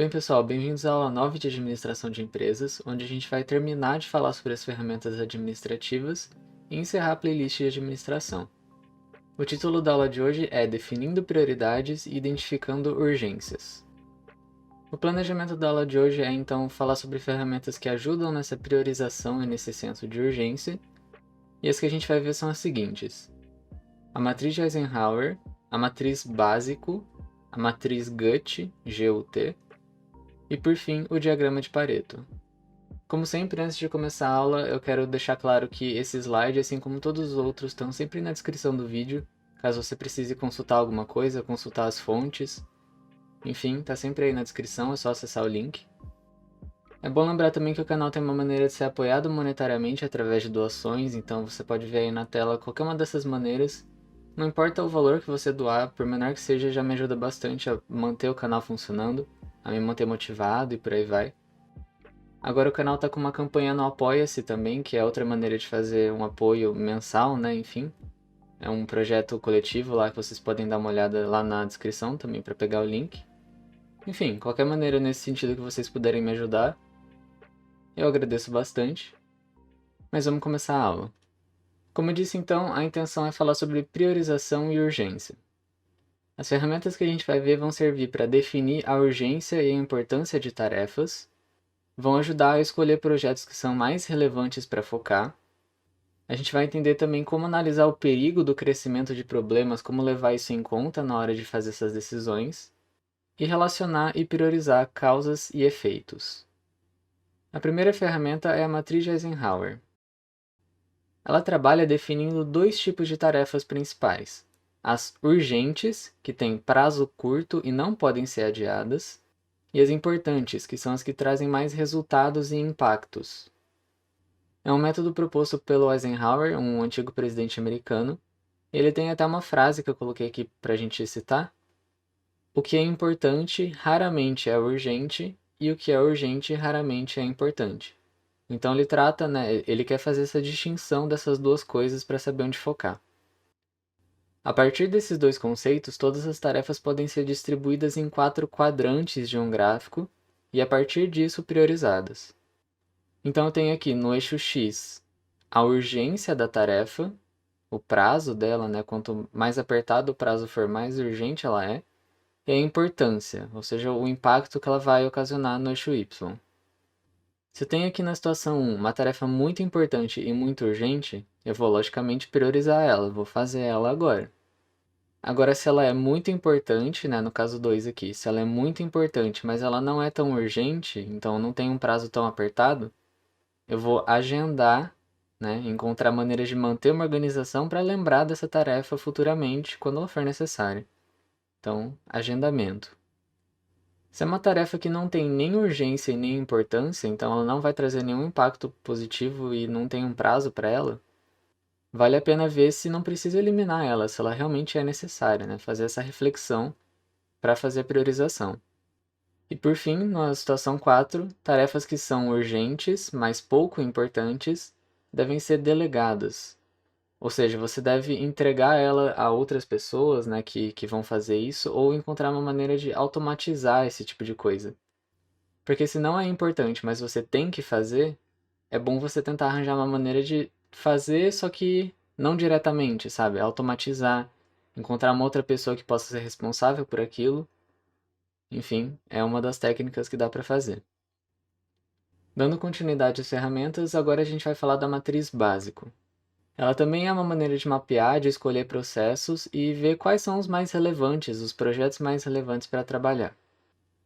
Bem, pessoal, bem-vindos à aula 9 de Administração de Empresas, onde a gente vai terminar de falar sobre as ferramentas administrativas e encerrar a playlist de administração. O título da aula de hoje é Definindo Prioridades e Identificando Urgências. O planejamento da aula de hoje é, então, falar sobre ferramentas que ajudam nessa priorização e nesse senso de urgência, e as que a gente vai ver são as seguintes: a matriz de Eisenhower, a matriz básico, a matriz GUT, GUT, e por fim, o diagrama de Pareto. Como sempre, antes de começar a aula, eu quero deixar claro que esse slide, assim como todos os outros, estão sempre na descrição do vídeo, caso você precise consultar alguma coisa, consultar as fontes. Enfim, está sempre aí na descrição, é só acessar o link. É bom lembrar também que o canal tem uma maneira de ser apoiado monetariamente através de doações, então você pode ver aí na tela qualquer uma dessas maneiras. Não importa o valor que você doar, por menor que seja, já me ajuda bastante a manter o canal funcionando, a me manter motivado e por aí vai. Agora o canal tá com uma campanha no Apoia-se também, que é outra maneira de fazer um apoio mensal, né, enfim. É um projeto coletivo lá que vocês podem dar uma olhada lá na descrição também para pegar o link. Enfim, qualquer maneira nesse sentido que vocês puderem me ajudar, eu agradeço bastante. Mas vamos começar a aula. Como eu disse então, a intenção é falar sobre priorização e urgência. As ferramentas que a gente vai ver vão servir para definir a urgência e a importância de tarefas, vão ajudar a escolher projetos que são mais relevantes para focar. A gente vai entender também como analisar o perigo do crescimento de problemas, como levar isso em conta na hora de fazer essas decisões, e relacionar e priorizar causas e efeitos. A primeira ferramenta é a matriz de Eisenhower. Ela trabalha definindo dois tipos de tarefas principais: as urgentes, que têm prazo curto e não podem ser adiadas, e as importantes, que são as que trazem mais resultados e impactos. É um método proposto pelo Eisenhower, um antigo presidente americano. Ele tem até uma frase que eu coloquei aqui para a gente citar: o que é importante raramente é urgente, e o que é urgente raramente é importante. Então ele trata, né, ele quer fazer essa distinção dessas duas coisas para saber onde focar. A partir desses dois conceitos, todas as tarefas podem ser distribuídas em 4 quadrantes de um gráfico e a partir disso priorizadas. Então eu tenho aqui no eixo X a urgência da tarefa, o prazo dela, né? Quanto mais apertado o prazo for, mais urgente ela é, e a importância, ou seja, o impacto que ela vai ocasionar no eixo Y. Se eu tenho aqui na situação 1 uma tarefa muito importante e muito urgente, eu vou logicamente priorizar ela, vou fazer ela agora. Agora, se ela é muito importante, né, no caso 2 aqui, se ela é muito importante, mas ela não é tão urgente, então não tem um prazo tão apertado, eu vou agendar, né, encontrar maneiras de manter uma organização para lembrar dessa tarefa futuramente, quando ela for necessária. Então, agendamento. Se é uma tarefa que não tem nem urgência e nem importância, então ela não vai trazer nenhum impacto positivo e não tem um prazo para ela, vale a pena ver se não precisa eliminar ela, se ela realmente é necessária, né? Fazer essa reflexão para fazer a priorização. E por fim, na situação 4, tarefas que são urgentes, mas pouco importantes, devem ser delegadas. Ou seja, você deve entregar ela a outras pessoas, né, que vão fazer isso, ou encontrar uma maneira de automatizar esse tipo de coisa. Porque se não é importante, mas você tem que fazer, é bom você tentar arranjar uma maneira de fazer, só que não diretamente, sabe? Automatizar, encontrar uma outra pessoa que possa ser responsável por aquilo. Enfim, é uma das técnicas que dá para fazer. Dando continuidade às ferramentas, agora a gente vai falar da matriz básico. Ela também é uma maneira de mapear, de escolher processos e ver quais são os mais relevantes, os projetos mais relevantes para trabalhar.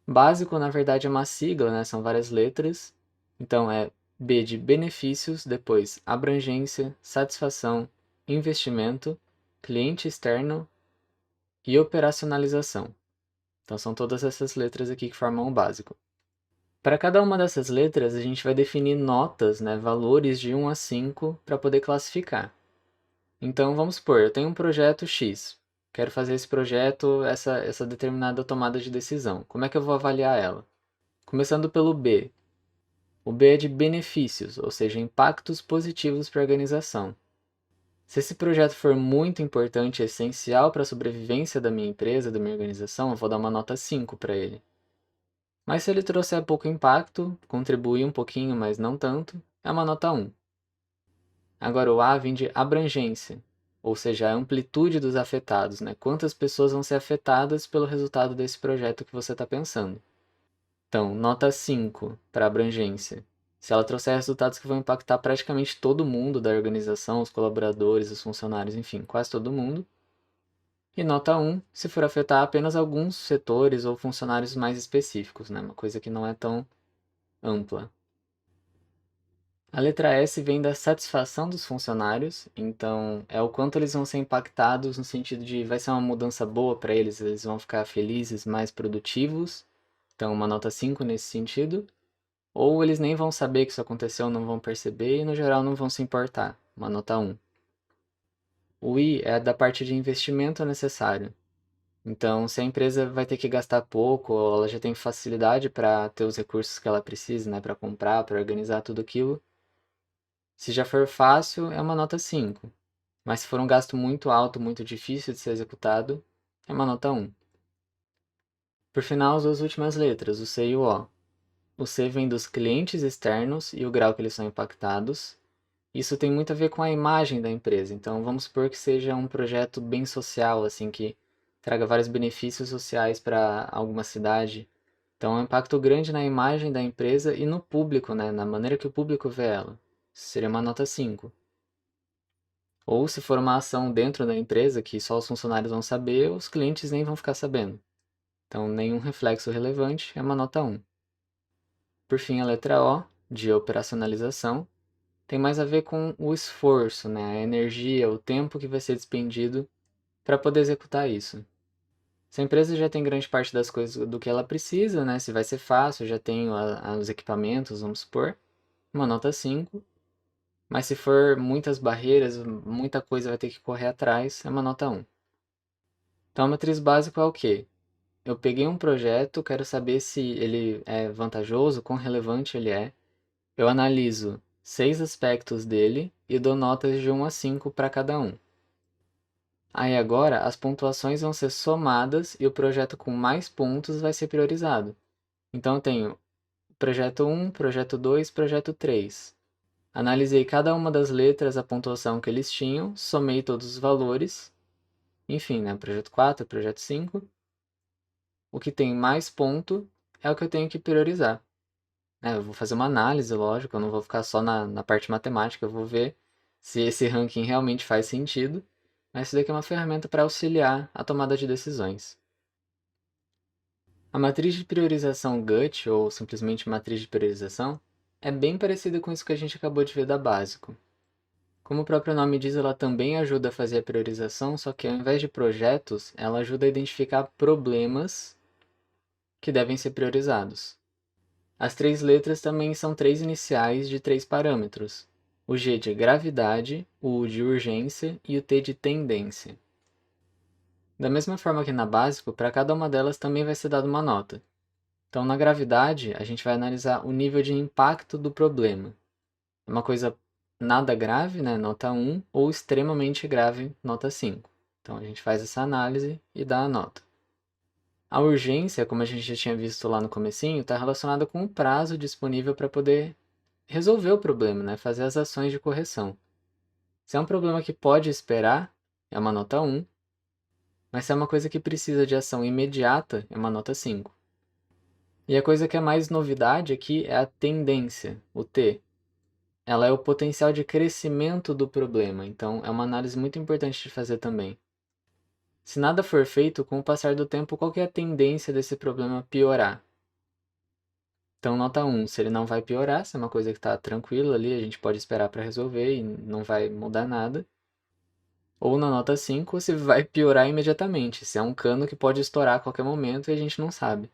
Básico, na verdade, é uma sigla, né? São várias letras. Então é B de benefícios, depois abrangência, satisfação, investimento, cliente externo e operacionalização. Então são todas essas letras aqui que formam o básico. Para cada uma dessas letras, a gente vai definir notas, né, valores de 1 a 5 para poder classificar. Então vamos supor, eu tenho um projeto X. Quero fazer esse projeto, essa determinada tomada de decisão. Como é que eu vou avaliar ela? Começando pelo B. O B é de benefícios, ou seja, impactos positivos para a organização. Se esse projeto for muito importante e essencial para a sobrevivência da minha empresa, da minha organização, eu vou dar uma nota 5 para ele. Mas se ele trouxer pouco impacto, contribuir um pouquinho, mas não tanto, é uma nota 1. Agora o A vem de abrangência, ou seja, a amplitude dos afetados, né? Quantas pessoas vão ser afetadas pelo resultado desse projeto que você está pensando. Então, nota 5 para abrangência. Se ela trouxer resultados que vão impactar praticamente todo mundo da organização, os colaboradores, os funcionários, enfim, quase todo mundo. E nota 1 se for afetar apenas alguns setores ou funcionários mais específicos, né? Uma coisa que não é tão ampla. A letra S vem da satisfação dos funcionários, então é o quanto eles vão ser impactados no sentido de vai ser uma mudança boa para eles, eles vão ficar felizes, mais produtivos, então uma nota 5 nesse sentido, ou eles nem vão saber que isso aconteceu, não vão perceber e no geral não vão se importar, uma nota 1. O I é da parte de investimento necessário, então se a empresa vai ter que gastar pouco, ou ela já tem facilidade para ter os recursos que ela precisa, né, para comprar, para organizar tudo aquilo, se já for fácil, é uma nota 5. Mas se for um gasto muito alto, muito difícil de ser executado, é uma nota 1. Por final, as duas últimas letras, o C e o O. O C vem dos clientes externos e o grau que eles são impactados. Isso tem muito a ver com a imagem da empresa. Então, vamos supor que seja um projeto bem social, assim, que traga vários benefícios sociais para alguma cidade. Então, é um impacto grande na imagem da empresa e no público, né? Na maneira que o público vê ela. Isso seria uma nota 5. Ou se for uma ação dentro da empresa que só os funcionários vão saber, os clientes nem vão ficar sabendo. Então, nenhum reflexo relevante é uma nota 1. Por fim, a letra O, de operacionalização, tem mais a ver com o esforço, né? A energia, o tempo que vai ser despendido para poder executar isso. Se a empresa já tem grande parte das coisas do que ela precisa, né? Se vai ser fácil, já tem os equipamentos, vamos supor, uma nota 5. Mas se for muitas barreiras, muita coisa vai ter que correr atrás, é uma nota 1. Então, a matriz básica é o quê? Eu peguei um projeto, quero saber se ele é vantajoso, quão relevante ele é. Eu analiso 6 aspectos dele e dou notas de 1 a 5 para cada um. Aí agora, as pontuações vão ser somadas e o projeto com mais pontos vai ser priorizado. Então, eu tenho projeto 1, projeto 2, projeto 3. Analisei cada uma das letras, a pontuação que eles tinham, somei todos os valores. Enfim, né? Projeto 4, projeto 5. O que tem mais ponto é o que eu tenho que priorizar. Eu vou fazer uma análise, lógico, eu não vou ficar só na parte matemática, eu vou ver se esse ranking realmente faz sentido, mas isso daqui é uma ferramenta para auxiliar a tomada de decisões. A matriz de priorização GUT, ou simplesmente matriz de priorização, é bem parecida com isso que a gente acabou de ver da básico. Como o próprio nome diz, ela também ajuda a fazer a priorização, só que ao invés de projetos, ela ajuda a identificar problemas que devem ser priorizados. As 3 letras também são 3 iniciais de 3 parâmetros: o G de gravidade, o U de urgência e o T de tendência. Da mesma forma que na básico, para cada uma delas também vai ser dada uma nota. Então, na gravidade, a gente vai analisar o nível de impacto do problema. É uma coisa nada grave, né, nota 1, ou extremamente grave, nota 5. Então, a gente faz essa análise e dá a nota. A urgência, como a gente já tinha visto lá no comecinho, está relacionada com o prazo disponível para poder resolver o problema, né? Fazer as ações de correção. Se é um problema que pode esperar, é uma nota 1, mas se é uma coisa que precisa de ação imediata, é uma nota 5. E a coisa que é mais novidade aqui é a tendência, o T. Ela é o potencial de crescimento do problema, então é uma análise muito importante de fazer também. Se nada for feito, com o passar do tempo, qual que é a tendência desse problema piorar? Então, nota 1, se ele não vai piorar, se é uma coisa que está tranquila ali, a gente pode esperar para resolver e não vai mudar nada. Ou na nota 5, se vai piorar imediatamente, se é um cano que pode estourar a qualquer momento e a gente não sabe.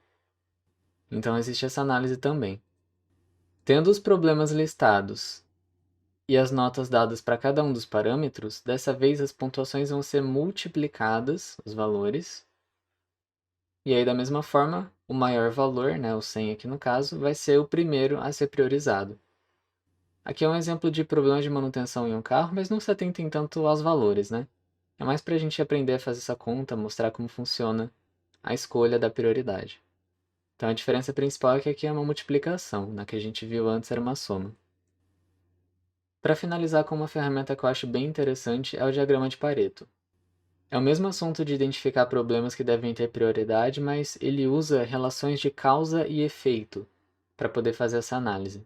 Então, existe essa análise também. Tendo os problemas listados e as notas dadas para cada um dos parâmetros, dessa vez as pontuações vão ser multiplicadas, os valores. E aí, da mesma forma, o maior valor, né, o 100 aqui no caso, vai ser o primeiro a ser priorizado. Aqui é um exemplo de problema de manutenção em um carro, mas não se atentem tanto aos valores, né? É mais para a gente aprender a fazer essa conta, mostrar como funciona a escolha da prioridade. Então a diferença principal é que aqui é uma multiplicação, na que a gente viu antes era uma soma. Para finalizar com uma ferramenta que eu acho bem interessante é o diagrama de Pareto. É o mesmo assunto de identificar problemas que devem ter prioridade, mas ele usa relações de causa e efeito para poder fazer essa análise.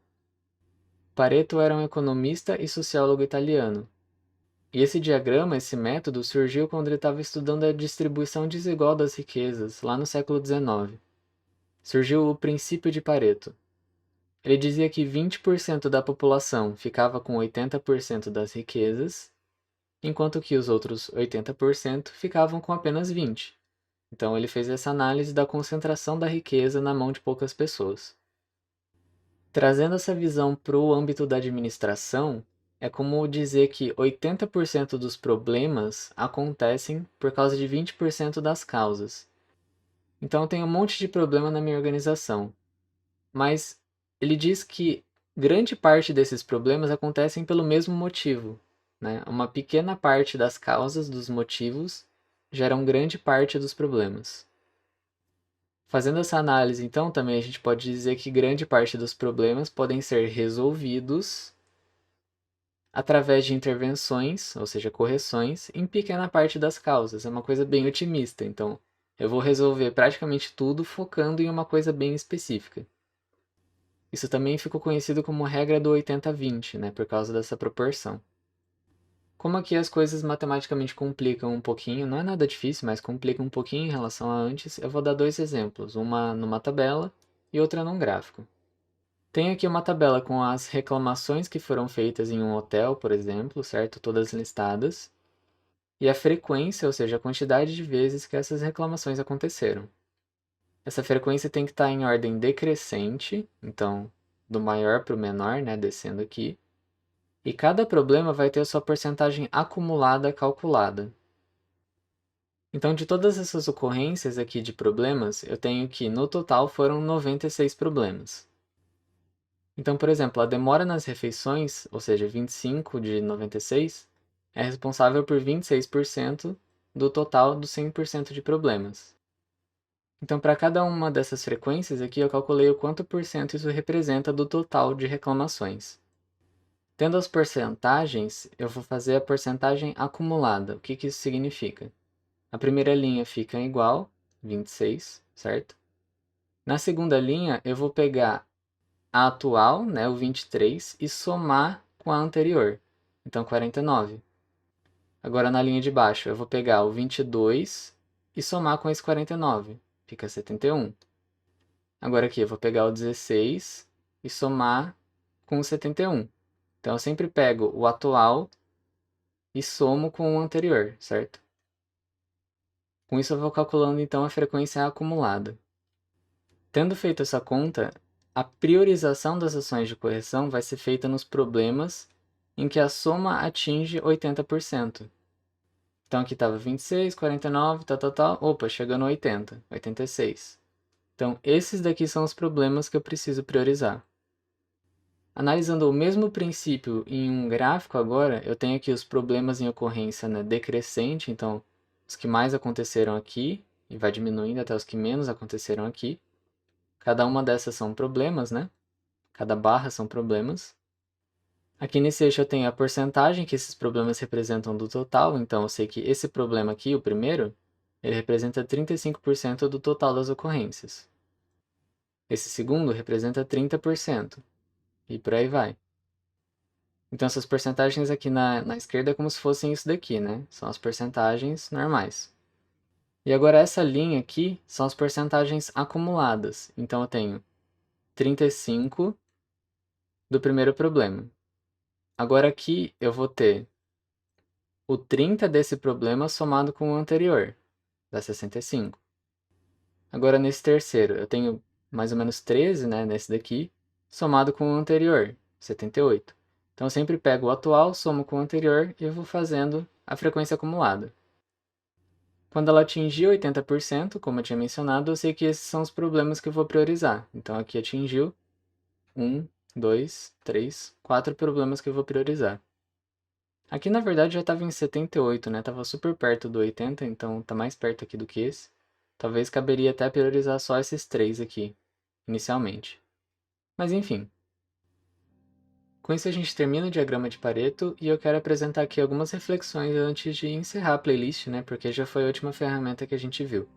Pareto era um economista e sociólogo italiano. E esse diagrama, esse método, surgiu quando ele estava estudando a distribuição desigual das riquezas, lá no século XIX. Surgiu o princípio de Pareto. Ele dizia que 20% da população ficava com 80% das riquezas, enquanto que os outros 80% ficavam com apenas 20%. Então ele fez essa análise da concentração da riqueza na mão de poucas pessoas. Trazendo essa visão para o âmbito da administração, é como dizer que 80% dos problemas acontecem por causa de 20% das causas. Então eu tenho um monte de problema na minha organização, mas ele diz que grande parte desses problemas acontecem pelo mesmo motivo, né? Uma pequena parte das causas, dos motivos, geram grande parte dos problemas. Fazendo essa análise, então, também a gente pode dizer que grande parte dos problemas podem ser resolvidos através de intervenções, ou seja, correções, em pequena parte das causas. É uma coisa bem otimista, então eu vou resolver praticamente tudo focando em uma coisa bem específica. Isso também ficou conhecido como regra do 80-20, né, por causa dessa proporção. Como aqui as coisas matematicamente complicam um pouquinho, não é nada difícil, mas complica um pouquinho em relação a antes, eu vou dar dois exemplos, uma numa tabela e outra num gráfico. Tenho aqui uma tabela com as reclamações que foram feitas em um hotel, por exemplo, certo? Todas listadas. E a frequência, ou seja, a quantidade de vezes que essas reclamações aconteceram. Essa frequência tem que estar em ordem decrescente, então do maior para o menor, né, descendo aqui. E cada problema vai ter a sua porcentagem acumulada calculada. Então, de todas essas ocorrências aqui de problemas, eu tenho que no total foram 96 problemas. Então, por exemplo, a demora nas refeições, ou seja, 25 de 96, é responsável por 26% do total dos 100% de problemas. Então, para cada uma dessas frequências aqui, eu calculei o quanto por cento isso representa do total de reclamações. Tendo as porcentagens, eu vou fazer a porcentagem acumulada. O que isso significa? A primeira linha fica igual, 26, certo? Na segunda linha, eu vou pegar a atual, né, o 23, e somar com a anterior, então 49. Agora na linha de baixo, eu vou pegar o 22 e somar com esse 49, fica 71. Agora aqui, eu vou pegar o 16 e somar com o 71. Então eu sempre pego o atual e somo com o anterior, certo? Com isso eu vou calculando então a frequência acumulada. Tendo feito essa conta, a priorização das ações de correção vai ser feita nos problemas em que a soma atinge 80%. Então aqui estava 26, 49, tal. Opa, chegando a 80, 86. Então esses daqui são os problemas que eu preciso priorizar. Analisando o mesmo princípio em um gráfico agora, eu tenho aqui os problemas em ocorrência, né, decrescente, então os que mais aconteceram aqui, e vai diminuindo até os que menos aconteceram aqui. Cada uma dessas são problemas, né? Cada barra são problemas. Aqui nesse eixo eu tenho a porcentagem que esses problemas representam do total, então eu sei que esse problema aqui, o primeiro, ele representa 35% do total das ocorrências. Esse segundo representa 30%, e por aí vai. Então essas porcentagens aqui na esquerda é como se fossem isso daqui, né? São as porcentagens normais. E agora essa linha aqui são as porcentagens acumuladas. Então eu tenho 35 do primeiro problema. Agora aqui eu vou ter o 30 desse problema somado com o anterior, dá 65. Agora nesse terceiro eu tenho mais ou menos 13, né, nesse daqui, somado com o anterior, 78. Então eu sempre pego o atual, somo com o anterior e eu vou fazendo a frequência acumulada. Quando ela atingir 80%, como eu tinha mencionado, eu sei que esses são os problemas que eu vou priorizar. Então aqui atingiu 1, 2, 3, 4 problemas que eu vou priorizar. Aqui na verdade já estava em 78, né? Tava super perto do 80, então tá mais perto aqui do que esse. Talvez caberia até priorizar só esses três aqui. inicialmente. Mas enfim. Com isso a gente termina o diagrama de Pareto e eu quero apresentar aqui algumas reflexões antes de encerrar a playlist, né, porque já foi a última ferramenta que a gente viu.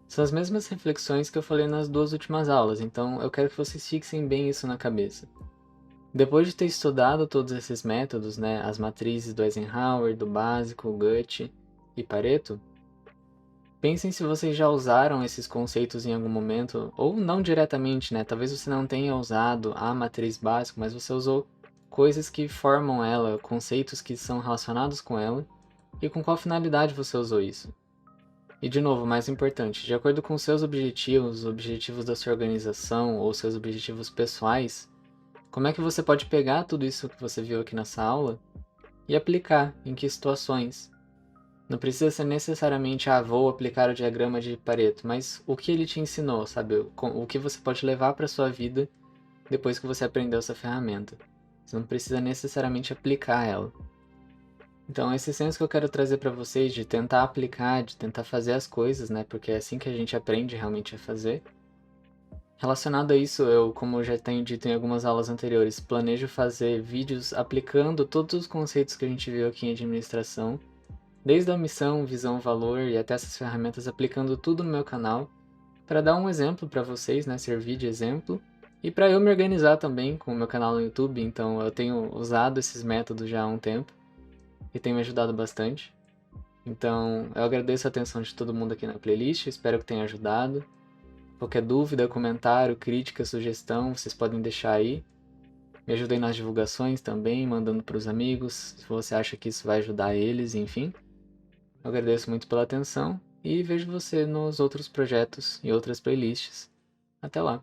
São as mesmas reflexões que eu falei nas duas últimas aulas, então eu quero que vocês fixem bem isso na cabeça. Depois de ter estudado todos esses métodos, né, as matrizes do Eisenhower, do básico, o Guth e Pareto, pensem se vocês já usaram esses conceitos em algum momento, ou não diretamente, né? Talvez você não tenha usado a matriz básica, mas você usou coisas que formam ela, conceitos que são relacionados com ela, e com qual finalidade você usou isso. E de novo, mais importante, de acordo com seus objetivos, os objetivos da sua organização ou seus objetivos pessoais, como é que você pode pegar tudo isso que você viu aqui nessa aula e aplicar em que situações? Não precisa ser necessariamente, vou aplicar o diagrama de Pareto, mas o que ele te ensinou, sabe? O que você pode levar para sua vida depois que você aprendeu essa ferramenta. Você não precisa necessariamente aplicar ela. Então, esse senso que eu quero trazer para vocês de tentar aplicar, de tentar fazer as coisas, né? Porque é assim que a gente aprende realmente a fazer. Relacionado a isso, eu, como eu já tenho dito em algumas aulas anteriores, planejo fazer vídeos aplicando todos os conceitos que a gente viu aqui em administração, desde a missão, visão, valor e até essas ferramentas, aplicando tudo no meu canal, para dar um exemplo para vocês, né, servir de exemplo, e para eu me organizar também com o meu canal no YouTube. Então eu tenho usado esses métodos já há um tempo e tem me ajudado bastante. Então eu agradeço a atenção de todo mundo aqui na playlist, espero que tenha ajudado. Qualquer dúvida, comentário, crítica, sugestão, vocês podem deixar aí. Me ajudem nas divulgações também, mandando para os amigos, se você acha que isso vai ajudar eles, enfim. Eu agradeço muito pela atenção e vejo você nos outros projetos e outras playlists. Até lá!